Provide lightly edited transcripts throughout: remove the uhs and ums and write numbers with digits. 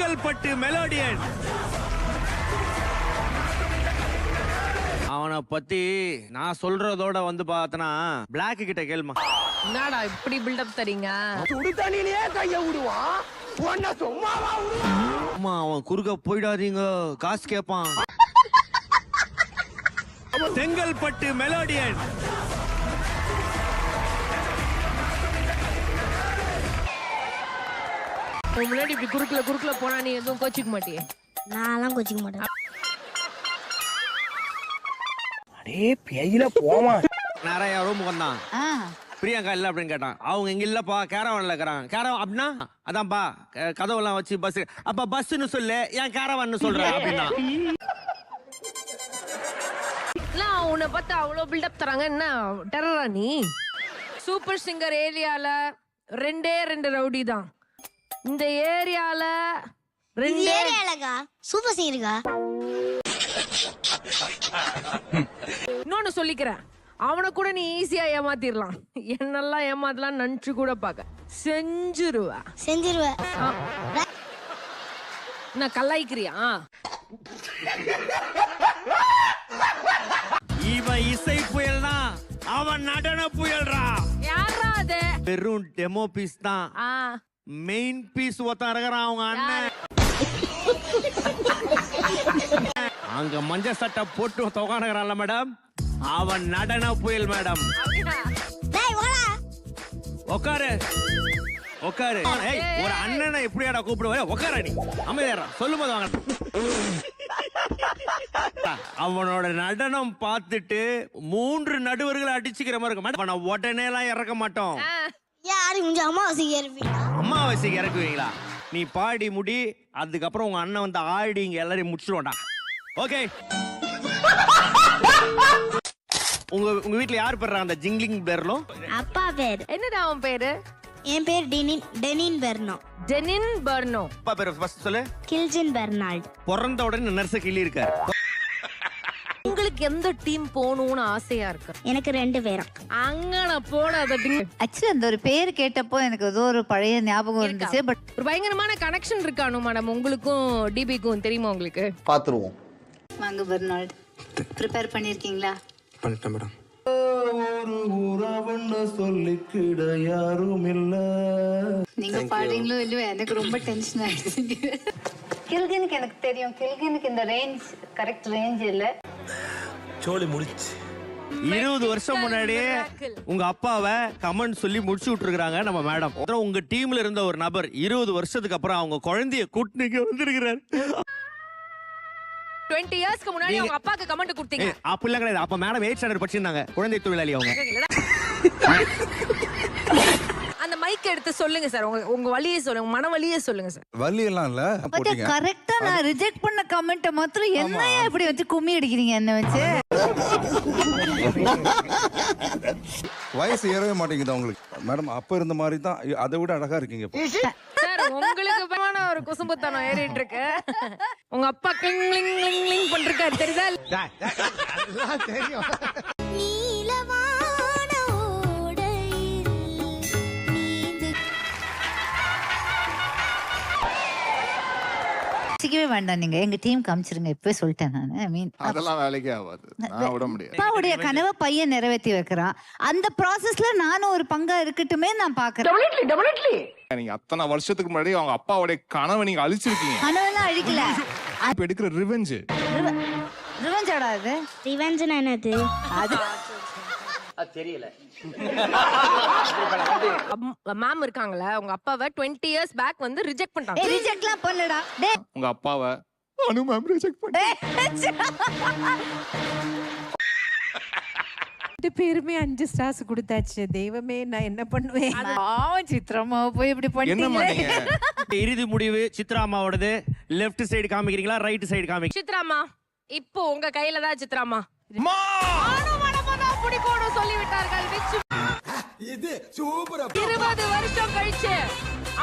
செங்கல்பட்டு மெலோடியன். அவனை பத்தி நான் சொல்றதோட வந்து பார்த்தனா பிளாக் கிட்ட கேளுமா. என்னடா இப்படி பில்டப் தரீங்க? சுடு தண்ணியிலே கைய விடுவான், உன்னை சும்மாவா விடுவான்? அம்மா அவன் குறுக்க போயிடாதீங்க, காசு கேட்பான். செங்கல்பட்டு மெலோடியன். முன்னாடி இப்படி குறுக்குல போனா நீ எதுவும் கோச்சிக்க மாட்டியே? நான்லாம் கோச்சிக்க மாட்டேன். அடே பேயில போமா. நிறைய ரூம் வந்தான். பிரியங்கா இல்ல அப்படின்னு கேட்டான். அவங்க இங்க இல்லப்பா, கேரவான்ல இருக்கிறாங்க. கேரவான் அப்படின்னா அதான்ப்பா கதவெல்லாம் வச்சு பஸ். அப்ப பஸ்ன்னு சொல்லு, ஏன் கேரவான்னு சொல்ற அப்படின்னா. உன்னை பார்த்து அவ்வளவு பில்டப் தராங்க, என்ன டெரரா நீ? சூப்பர் சிங்கர் ஏரியால ரெண்டு ரவுடி தான். இந்த ஏரியால ஏரியாலக்கா சூப்பர் சிங்கர்க்கா. இன்னொன்னு சொல்லிக்கிறேன், அவனை கூட நீ ஈஸியா ஏமாத்திரலாம். என்னெல்லாம் ஏமாத்தலாம் நினைச்சு கூட பாக்க செஞ்சிருவா. நான் கலாய்க்கிறியா? இவன் இசை புயல்னா அவன் நடன புயல்ரா. யாரா அது? வெறும் டெமோ பீஸ் தான். மெயின் பீஸ் ஒருத்தன் இருக்கிறான், அவங்க அண்ணன். அங்க மஞ்ச சட்டை போட்டு உட்காந்துக்கிறான்ல மேடம், அவன் நடன புயல் மேடம். உட்காரு உட்காரு. ஒரு அண்ணனை எப்படியாடா கூப்பிடுவ? உட்கார நீ அமைதியா சொல்லும் போது வாங்க. அவனோட நடனம் பார்த்துட்டு 3 நடுவர்களை அடிச்சுக்கிற மாதிரி இருக்கும் மேடம். உடனே எல்லாம் இறக்க மாட்டோம். அம்மாவாசைக்கு இறக்குவீங்களா? நீ பாடி முடி, அதுக்கப்புறம் உங்க அண்ணன் வந்து ஆடி இங்க எல்லாரையும் முடிச்சிருவான்டா. ஓகே. உங்க வீட்ல யார் பேர் அந்த ஜிங்லிங் பெர்லோ? அப்பா பேர் என்னடா அவன் பேரு? என் பேர் டெனின் பெர்னோ. டெனின் பெர்னோ. அப்பா பேர் ஃபர்ஸ்ட் சொல்லு. கில்ஜின் பெர்னால்ட். பிறந்த உடனே நர்ஸ் கிள்ளி இருக்காரு. உங்களுக்கு எந்த டீம் போகணும்னு ஆசையா இருக்கு? எனக்கு 2 பேரும். அங்கன போடாத. ஆக்சுவலி அந்த ஒரு பேர் கேட்டப்போ எனக்கு ஏதோ ஒரு பழைய ஞாபகம் இருந்துச்சு. பட் ஒரு பயங்கரமான கனெக்ஷன் இருக்கானு மேடம் உங்களுக்கும் டிபிக்கும், தெரியுமா உங்களுக்கு? பாத்துருவோம். வாங்க பெர்னால்ட், ப்ரிப்பேர் பண்ணிருக்கீங்களா? பண்ணிட்டேன் மேடம். நீங்க பாடுறீங்களோ இல்லையோ எனக்கு ரொம்ப டென்ஷன் ஆயிடுச்சு. கில்கினுக்கு எனக்கு தெரியும், கில்கினுக்கு இந்த ரேஞ்ச் கரெக்ட் ரேஞ்ச் இல்ல. சோலி முடிச்சு 20 வருஷம் முன்னாடியே உங்க அப்பாவை கமெண்ட் சொல்லி முடிச்சு விட்டுருக்காங்க நம்ம மேடம். உங்க டீம்ல இருந்த ஒரு நபர் 20 வருஷத்துக்கு அப்புறம் அவங்க குழந்தைய கூட்டிட்டு வந்திருக்கிறார். 20 இயர்ஸ்க்கு முன்னாடி உங்க அப்பாக்கு கமெண்ட் கொடுத்தீங்க. அப்படிலாம் கிடையாது. அப்ப மேடம் 8th ஸ்டாண்டர்ட் படிச்சிருந்தாங்க, குழந்தை தொழிலாளி அவங்க. அந்த மைக் எடுத்து சொல்லுங்க சார், உங்க வலியை சொல்லுங்க, மன வலியை சொல்லுங்க சார். வலி எல்லாம் இல்ல. பட் கரெக்ட்டா நான் ரிஜெக்ட் பண்ண கமெண்ட் மாத்திரம் என்னைய இப்படி வச்சு கும்மி அடிக்கிறீங்க என்ன வச்சு? வயசு ஏறவே மாட்டேங்குது உங்களுக்கு மேடம். அப்ப இருந்த மாதிரி தான், அதை விட அழகா இருக்கீங்க சார். உங்களுக்கு பயமான ஒரு குசும்புத்தனம் ஏறிட்டு இருக்கு. உங்க அப்பா கிளிங் கிளிங் கிளிங் கிளிங் பண்றாரு, தெரியுதா? தெரியும். சிக்கவே வேண்டாம், நீங்க எங்க டீம் காமிச்சிருங்க. இப்பவே சொல்லிட்டேன் நான். ஐ மீன் அதெல்லாம் வேலைக்கே ஆகாது. நான் விட முடியாது. அப்பாவுடைய கனவை பையன் நிறைவேற்றி வைக்கிறான். அந்த ப்ராசஸ்ல நானும் ஒரு பங்கா இருக்கட்டுமே நான் பாக்குறேன். நீங்க அத்தனை வருஷத்துக்கு முன்னாடி அவங்க அப்பாவுடைய கனவை நீங்க அழிச்சிருக்கீங்க. கனவெல்லாம் அழிக்கல. இப்ப எடுக்கிற ரிவெஞ்ச். ரிவெஞ்சாடா அது? ரிவெஞ்ச்னா என்னது? அது தெரியல. மேம் இருக்காங்களா, உங்க அப்பாவை 20 இயர்ஸ் பேக் வந்து ரிஜெக்ட் பண்ணிட்டாங்க. ரிஜெக்ட்லாம் பண்ணலடா. டேய் உங்க அப்பாவை அனு மேம் ரிஜெக்ட் பண்ணி 2 பேருமே 5 ஸ்டார்ஸ் கொடுத்தாச்சு. தெய்வமே, நான் என்ன பண்ணுவேன்? சித்ராமா போய் இப்படி என்ன பண்ணீங்க. பண்ணீங்க? இறுதி முடிவு சித்ராமாவோடது. லெஃப்ட் சைடு காமிக்கிறீங்களா, ரைட் சைடு காமிக்கிறீங்களா? சித்ராமா இப்போ உங்க கையில தான். சித்ராமா பிடிக்கணும் சொல்லிவிட்டார்கள். இது சூப்பரா. 20 வருஷம் கழிச்சு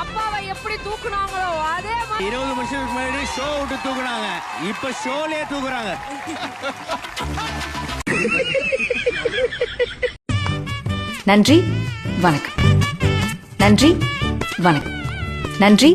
அப்பாவை எப்படி தூக்குனாங்களோ அதே மாதிரி 20 வருஷத்துக்கு முன்னாடி ஷோ விட்டு தூக்குனாங்க, இப்ப ஷோலே தூக்குறாங்க. நன்றி வணக்கம். நன்றி வணக்கம். நன்றி